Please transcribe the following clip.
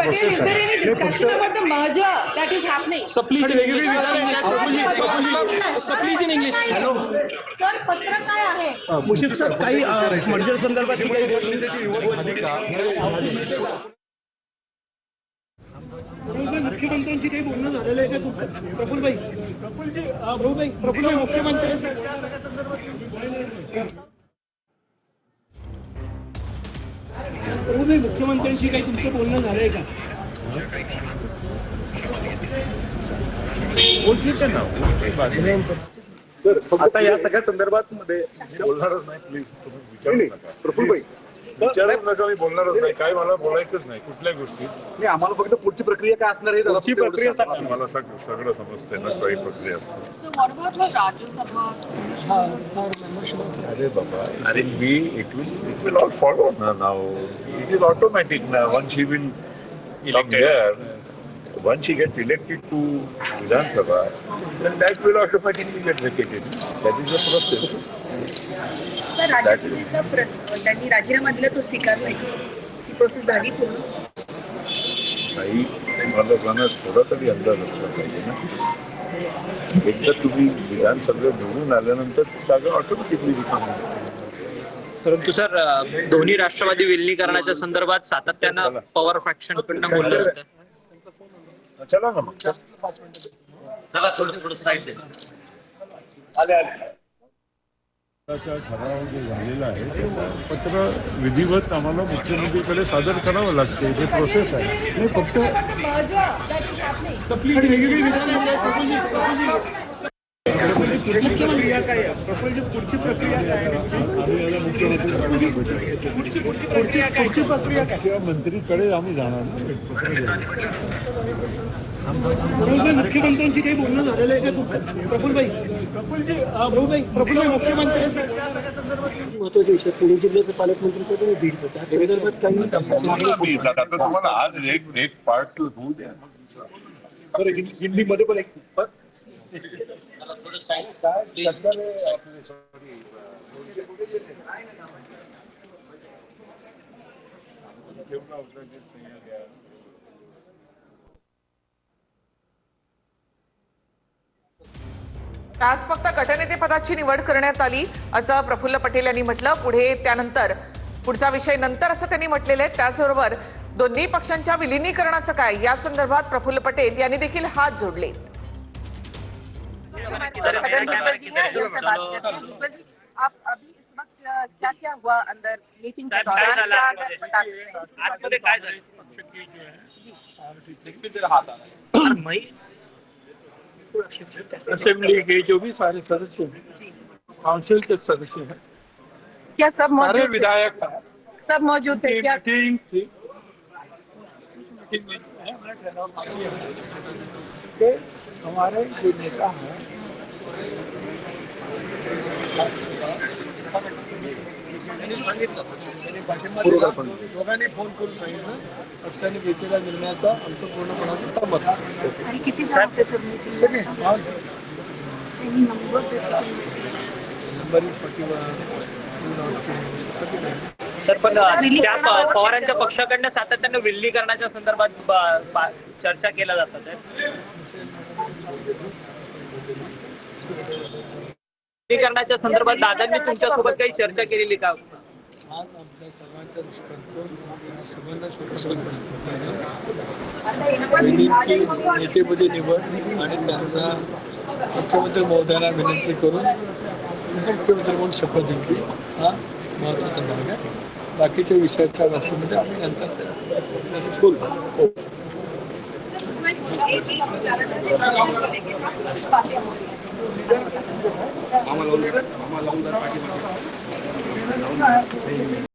Patel, is there any discussion about the merger that is happening? So please in English. So please in English. Hello sir, पत्र काय आहे? मुशीफ sir, काही merger संदर्भात काही मुख्यमंत्र्यांशी काही बोलणं झालेलं आहे का तुमचं? प्रफुल्लभाई मुख्यमंत्र्यांशी काही तुमचं बोलणं झालंय का? सर, आता या सगळ्या संदर्भात मध्ये बोलणारच नाही, प्लीज तुम्ही विचारू नका. प्रफुल्लभाई विचारूच नका, मी बोलणारच नाही. काय मला बोलायचंच नाही कुठल्याही गोष्टी. नाही, आम्हाला फक्त पुढची प्रक्रिया काय असणार आहे पुढची प्रक्रिया मला सगळं समजते ना, काही प्रक्रिया असते. So what about her Rajya Sabha? अरे बाबा, अरे it will all follow now. It is automatic now. Once she will come here, once she gets elected to Vidhan Sabha, then that will automatically get vacated. That is the process. Sir, राज्यसभेचा त्यांनी राजीनामा दिला, तो स्वीकारलाय. ही process झाली पूर्ण. काही तुम्हाला थोडा तरी अंदाज असला पाहिजे ना. एकदा तुम्ही विधानसभेत निवडून आल्यानंतर जागा ऑटोमॅटिकली रिकामी होते. परंतु सर, दोन्ही राष्ट्रवादी विलिनीकरणाच्या संदर्भात सातत्यानं पवार फॅक्शनकडनं बोललं जातं. चला ना मग. चला थोडं साईड दे. ठराव जो झालेला आहे त्याचं पत्र विधिवत आम्हाला मुख्यमंत्रीकडे सादर करावं लागते. जे प्रोसेस आहे हे फक्त Merger that is happening. पुढची प्रक्रिया काय? किंवा मंत्रीकडे आम्ही जाणार ना. मुख्यमंत्र्यांशी काही बोलणं झालेलं आहे का तुमचं? प्रफुल्लभाई मुख्यमंत्र्यांशी महत्वाचे विषय पुणे जिल्ह्याचे पालकमंत्री पद बीडचं, त्या संदर्भात काही आता तुम्हाला आज एक पार्ट होऊ द्या. बरं, हिंदीमध्ये पण एक आज फक्त गटनेतेपदाची निवड करण्यात आली असं प्रफुल्ल पटेल यांनी म्हटलं. पुढचा विषय नंतर असं त्यांनी म्हटलेलं आहे. त्याचबरोबर दोन्ही पक्षांच्या विलिनीकरणाचं काय या संदर्भात प्रफुल्ल पटेल यांनी देखील हात जोडले. आप अभी इस वक्त क्या क्या हुआ अंदर मीटिंग के दौरान, क्या अगर बता सकते हैं? असेंबली के जो भी सारे सदस्य हैं, काउंसिल के सदस्य हैं, क्या सब सारे मौजूद थे? विधायक सब मौजूद थे क्या? मीटिंग थी। मीटिंग में जो है हमने ठहराव किया है कि हमारे जो नेता हैं दोघांनी फोन करून सांगितलं पक्षाने घेतलेल्या निर्णयाचा आमचं पूर्णपणाने सहमत आहे. आणि किती जण होते सर मीटिंग? सगळे नंबर सर, पण त्या पवारांच्या पक्षाकडनं सातत्यानं विलिनीकरणाच्या संदर्भात चर्चा केल्या जातात. विलिनीकरणाच्या संदर्भात दादांनी तुमच्यासोबत काही चर्चा केलेली का? आज आमच्या सर्वांच्या दृष्टिकोनातून सर्वांना नेतेपदी निवड आणि त्यांचा मुख्यमंत्री महोदयांना विनंती करून मुख्यमंत्री म्हणून शपथ घेतली, हा महत्वाचा भाग आहे. बाकीच्या विषयाच्या बाबतीमध्ये आम्ही नंतर बोलू.